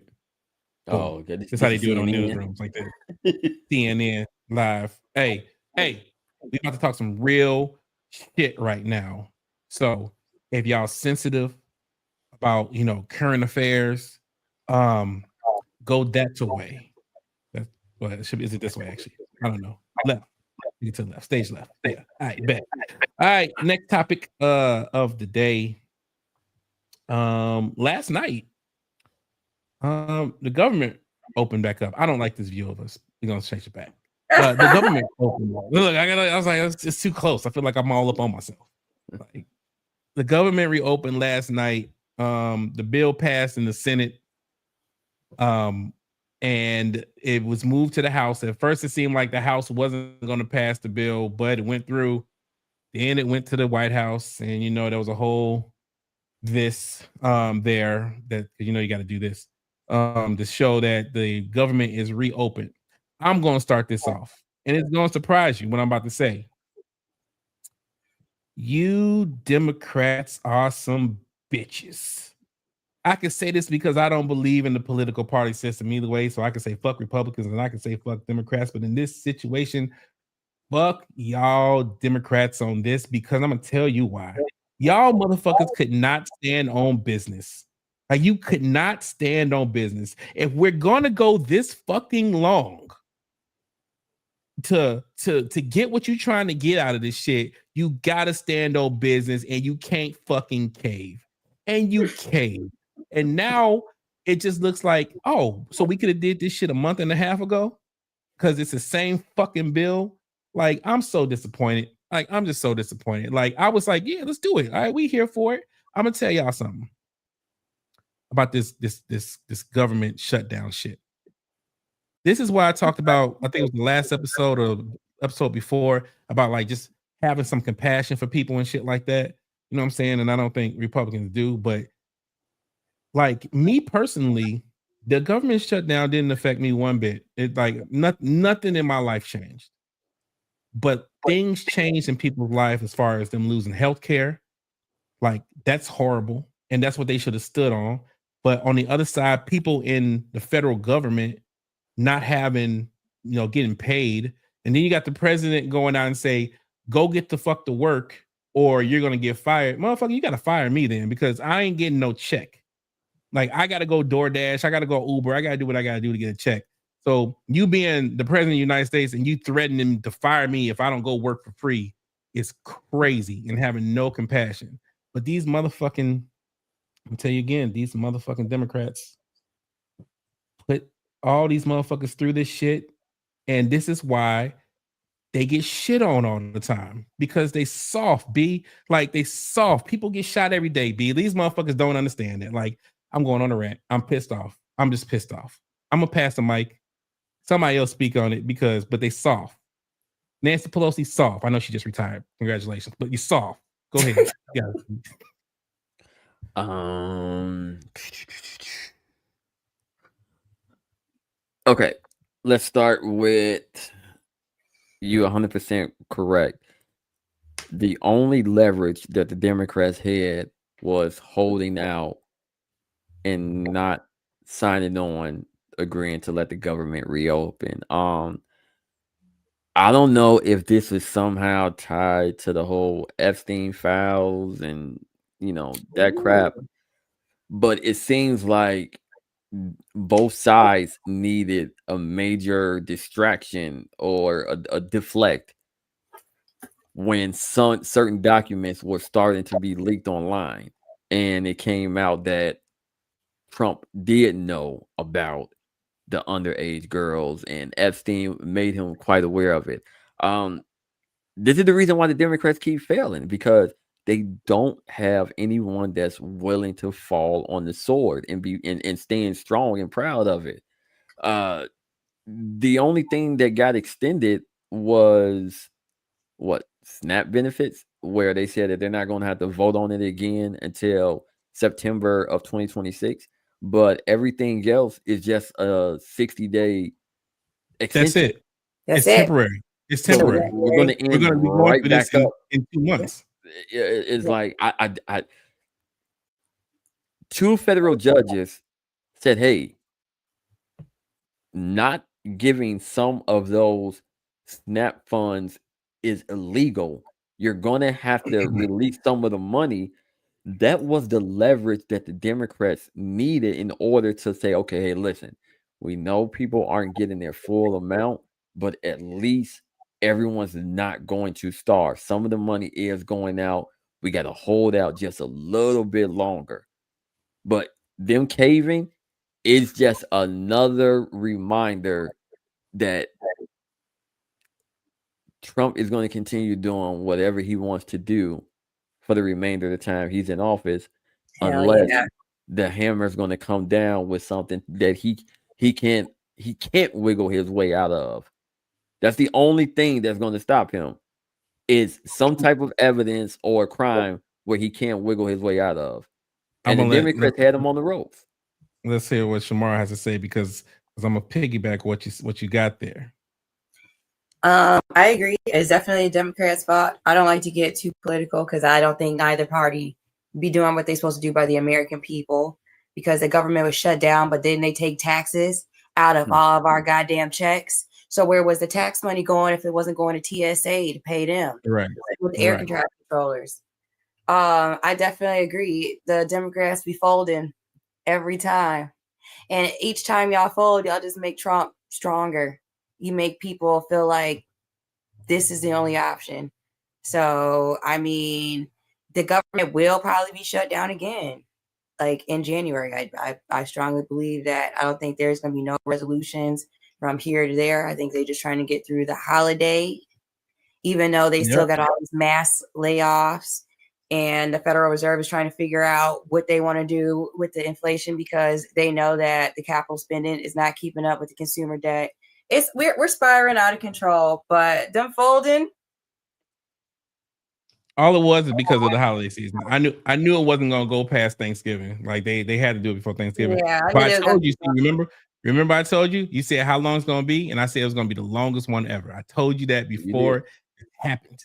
Oh, okay. That's how they do it on newsrooms like that. CNN live. Hey, we about to talk some real shit right now. So if y'all sensitive about current affairs, go that way. Is it this way actually? I don't know. Left. Get to the left. Stage left. Yeah. All right, bet. All right. Next topic of the day. Last night, the government opened back up. I don't like this view of us. We're gonna change it back. The government opened up. Look, I was like, it's too close. I feel like I'm all up on myself. Like, the government reopened last night. The bill passed in the Senate. And it was moved to the House. At first, it seemed like the House wasn't going to pass the bill, but it went through. Then it went to the White House, and there was a whole there that you got to do this to show that the government is reopened. I'm going to start this off, and it's going to surprise you what I'm about to say. You Democrats are some bitches. I can say this because I don't believe in the political party system either way. So I can say fuck Republicans and I can say fuck Democrats. But in this situation, fuck y'all Democrats on this, because I'm going to tell you why. Y'all motherfuckers could not stand on business. Like you could not stand on business. If we're gonna go this fucking long to get what you're trying to get out of this shit, you gotta stand on business, and you can't fucking cave. And you cave. And now it just looks like, oh, so we could have did this shit a month and a half ago because it's the same fucking bill. Like, I'm so disappointed. Like, I'm just so disappointed. Like, I was like, yeah, let's do it. All right, we here for it. I'm gonna tell y'all something about this government shutdown shit. This is why I talked about, I think it was the last episode or episode before, about like just having some compassion for people and shit like that. You know what I'm saying? And I don't think Republicans do, but like me personally, the government shutdown didn't affect me one bit. It like nothing in my life changed. But things changed in people's life as far as them losing health care. Like, that's horrible. And that's what they should have stood on. But on the other side, people in the federal government not having, getting paid. And then you got the president going out and say, go get the fuck to work or you're going to get fired. Motherfucker, you got to fire me then, because I ain't getting no check. Like, I got to go DoorDash. I got to go Uber. I got to do what I got to do to get a check. So you being the president of the United States and you threatening to fire me if I don't go work for free is crazy and having no compassion. But these motherfucking, I'll tell you again, these motherfucking Democrats put all these motherfuckers through this shit. And this is why they get shit on all the time, because they soft, B. Like, they soft. People get shot every day, B. These motherfuckers don't understand that. Like, I'm going on a rant. I'm pissed off. I'm just pissed off. I'm going to pass the mic. Somebody else speak on it but they soft. Nancy Pelosi soft. I know she just retired. Congratulations. But you soft. Go ahead. Yeah. Okay. Let's start with you 100% correct. The only leverage that the Democrats had was holding out and not signing on, agreeing to let the government reopen. I don't know if this is somehow tied to the whole Epstein files and that crap, but it seems like both sides needed a major distraction or a deflect when certain documents were starting to be leaked online, and it came out that Trump did know about the underage girls, and Epstein made him quite aware of it. This is the reason why the Democrats keep failing, because they don't have anyone that's willing to fall on the sword and be and stand strong and proud of it. The only thing that got extended was SNAP benefits, where they said that they're not going to have to vote on it again until September of 2026. But everything else is just a 60-day extension. That's it. That's it's temporary. It's temporary. So we're going to end be going right through back this up in 2 months. It's like I two federal judges said, hey, not giving some of those SNAP funds is illegal. You're going to have to release some of the money. That was the leverage that the Democrats needed in order to say, okay, hey, listen, we know people aren't getting their full amount, but at least everyone's not going to starve. Some of the money is going out. We got to hold out just a little bit longer. But them caving is just another reminder that Trump is going to continue doing whatever he wants to do for the remainder of the time he's in office, unless the hammer is going to come down with something that he can't wiggle his way out of. That's the only thing that's going to stop him, is some type of evidence or crime where he can't wiggle his way out of. And the Democrats had him on the ropes. Let's hear what Shamar has to say, because I'm gonna piggyback what you got there. I agree. It's definitely a Democrat's fault. I don't like to get too political because I don't think either party be doing what they're supposed to do by the American people, because the government was shut down, but then they take taxes out of all of our goddamn checks. So where was the tax money going if it wasn't going to TSA to pay them? Right. With air traffic controllers. I definitely agree. The Democrats be folding every time. And each time y'all fold, y'all just make Trump stronger. You make people feel like this is the only option. So, I mean, the government will probably be shut down again, like in January. I strongly believe that. I don't think there's going to be no resolutions from here to there. I think they're just trying to get through the holiday, even though they still got all these mass layoffs. And the Federal Reserve is trying to figure out what they want to do with the inflation because they know that the capital spending is not keeping up with the consumer debt. We're spiraling out of control, but them folding. All it was is because of the holiday season. I knew it wasn't gonna go past Thanksgiving. Like they had to do it before Thanksgiving. Yeah, But I told you, remember I told you, you said how long it's gonna be, and I said it was gonna be the longest one ever. I told you that before it happened.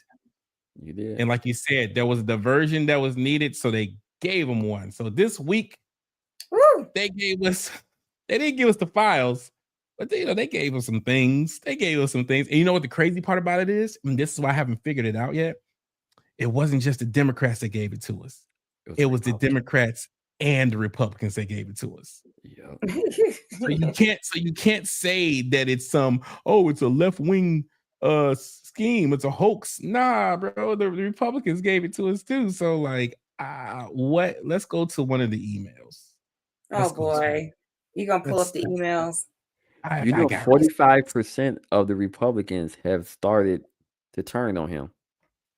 You did. And like you said, there was a diversion that was needed, so they gave them one. So this week, they didn't give us the files, but they gave us some things. They gave us some things. And you know what the crazy part about it is? And this is why I haven't figured it out yet. It wasn't just the Democrats that gave it to us. It was the Democrats and the Republicans that gave it to us. Yeah. So you can't say that it's it's a left-wing scheme, it's a hoax. Nah, bro, the Republicans gave it to us too. So like let's go to one of the emails. Oh boy. You gonna pull up the emails? 45% of the Republicans have started to turn on him.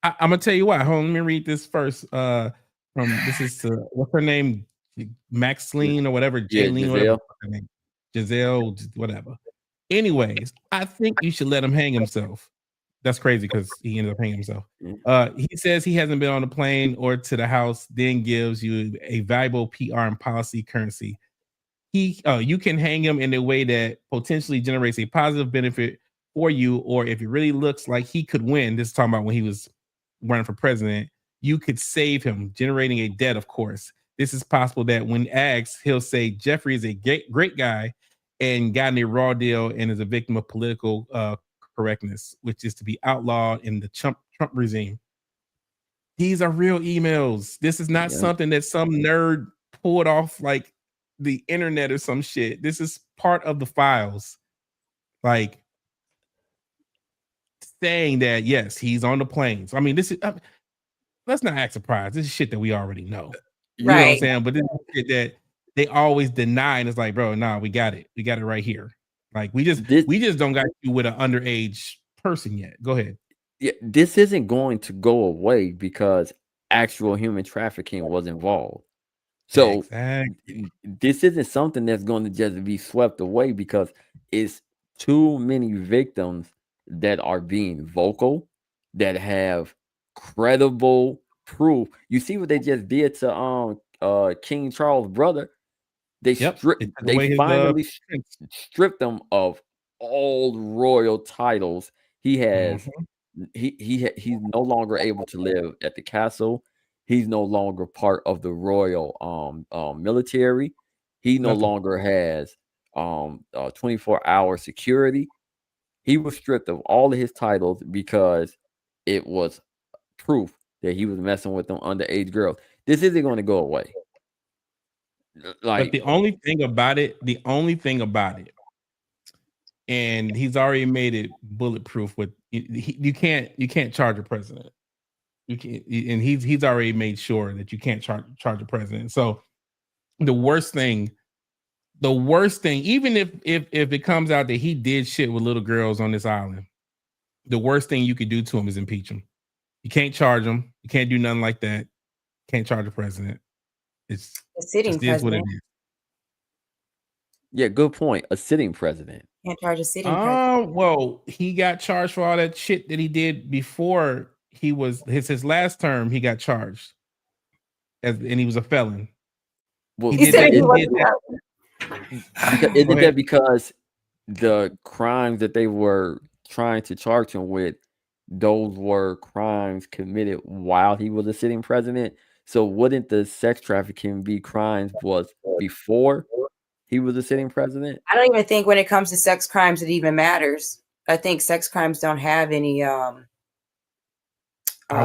I'm gonna tell you why. Hold on, let me read this first. This is what's her name? Maxine or whatever, Jaylene, whatever her name. Giselle, whatever. Anyways, I think you should let him hang himself. That's crazy because he ended up hanging himself. He says he hasn't been on the plane or to the house, then gives you a valuable PR and policy currency. You can hang him in a way that potentially generates a positive benefit for you, or if it really looks like he could win, this is talking about when he was running for president, you could save him, generating a debt, of course. This is possible that when asked, he'll say Jeffrey is a great guy and got in a raw deal and is a victim of political correctness, which is to be outlawed in the Trump regime. These are real emails. This is not something that some nerd pulled off like the internet or some shit. This is part of the files. Like saying that, yes, he's on the planes. I mean, this is let's not act surprised. This is shit that we already know. You know what I'm saying? But this is shit that they always deny, and it's like, bro, nah, we got it. We got it right here. Like we just don't got you with an underage person yet. Go ahead. Yeah, this isn't going to go away because actual human trafficking was involved. So this isn't something that's going to just be swept away because it's too many victims that are being vocal, that have credible proof. You see what they just did to King Charles' brother? They finally stripped him of all royal titles. He has he's no longer able to live at the castle. He's no longer part of the royal military. He no longer has 24-hour security. He was stripped of all of his titles because it was proof that he was messing with them underage girls. This isn't going to go away. But the only thing about it, and he's already made it bulletproof with you can't charge a president. You can't, and he's already made sure that you can't charge a president. So the worst thing, even if it comes out that he did shit with little girls on this island, the worst thing you could do to him is impeach him. You can't charge him. You can't do nothing like that. Can't charge a president. It's a sitting president. What it is. Yeah, good point. A sitting president. Can't charge a sitting president. Well, he got charged for all that shit that he did before he was his last term. He got charged, and he was a felon. Well, isn't that because the crimes that they were trying to charge him with, those were crimes committed while he was a sitting president? So wouldn't the sex trafficking be crimes was before he was a sitting president? I don't even think when it comes to sex crimes it even matters. I think sex crimes don't have any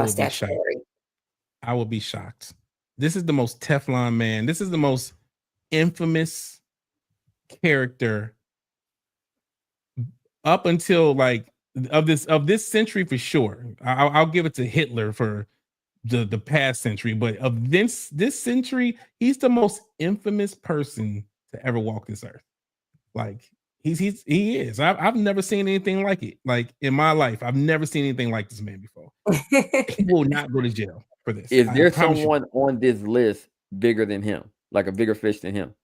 statutory. I will be shocked. This is the most Teflon man. This is the most infamous character up until like of this century for sure. I'll give it to Hitler for the past century, but of this century, he's the most infamous person to ever walk this earth. Like he is. I've never seen anything like it. Like in my life, I've never seen anything like this man before. He will not go to jail for this. Is there promise you. someone on this list bigger than him, like a bigger fish than him?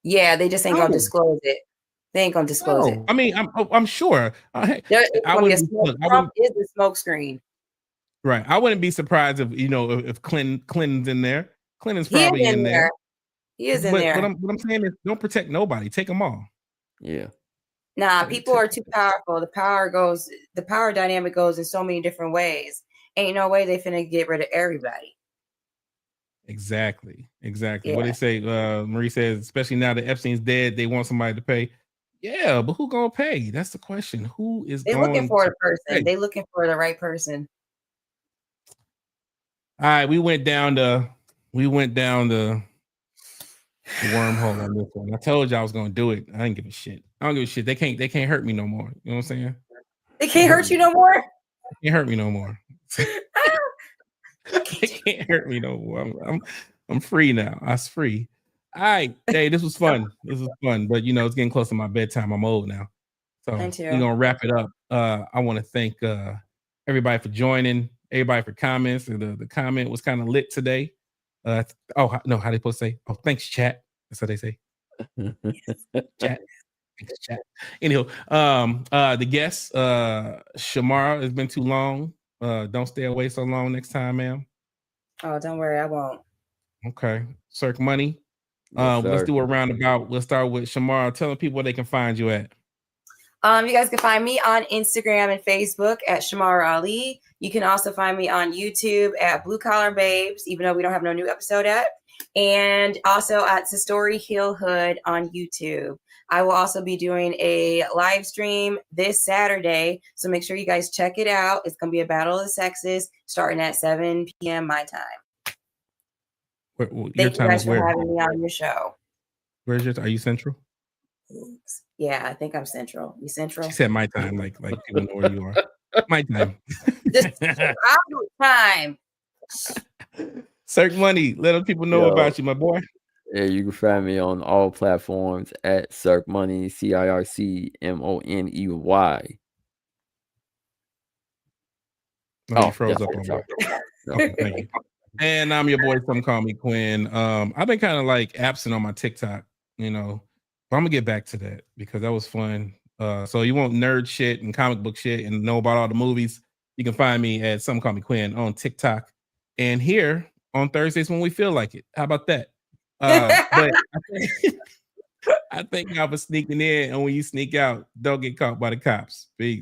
Yeah, they just ain't No. gonna disclose it. They ain't gonna disclose it. No, I mean, I'm sure. There- I it's gonna be a wouldn't be- smoke- look, I Trump is the smoke screen. Right. I wouldn't be surprised if Clinton's in there. Clinton's He is probably in in there. there. He is in But there. what I'm saying is don't protect nobody. Take them all. Yeah. Nah, people are too powerful. The power dynamic goes in so many different ways. Ain't no way they finna get rid of everybody. Exactly. What Yeah. they say, Marie says, especially now that Epstein's dead, they want somebody to pay. Yeah, but who gonna pay? That's the question. Who is They're going looking for to a person. pay? They looking for the right person. All right, we went down the wormhole on this one. I told you I was gonna do it. I didn't give a shit. I don't give a shit. They can't hurt me no more. You know what I'm saying? They can't hurt you no more. They can't hurt me no more. They can't hurt me no more. I'm free now. I was free. All right. Hey, this was fun. But it's getting close to my bedtime. I'm old now. So Me too. we're gonna wrap it up. I want to thank everybody for joining, everybody for comments. The comment was kind of lit today. How they supposed to say? Oh, thanks, chat. That's what they say. Chat. Thanks, chat. Anyhow, the guest, Shamara, it's been too long. Don't stay away so long next time, ma'am. Oh, don't worry, I won't. Okay. Cirque Money. Yes, Let's sir. do a roundabout. We'll start with Shamara. Telling people where they can find you at. You guys can find me on Instagram and Facebook at Shamara Ali. You can also find me on YouTube at Blue Collar Babes, even though we don't have no new episode yet. And also at Story Hill Hood on YouTube. I will also be doing a live stream this Saturday, so make sure you guys check it out. It's going to be a battle of the sexes starting at 7 p.m. my time. Your Thank you time guys is for where? having me on your show. Where's your? Are you Central? Yeah, I think I'm Central. You Central? She said my time, like people know where you are. My time. Just I'll do time. Cirque Money. Let other people know Yo. about you, my boy. Yeah, you can find me on all platforms at Cirque Money, CIRCMONEY. Oh, you froze yeah, up on sorry. me. No. Okay, thank you. And I'm your boy. Some call me Quinn. I've been kind of like absent on my TikTok, but I'm gonna get back to that because that was fun. So you want nerd shit and comic book shit and know about all the movies? You can find me at Some Call Me Quinn on TikTok and here on Thursdays when we feel like it. How about that? But I think I was sneaking in, and when you sneak out, don't get caught by the cops. Peace.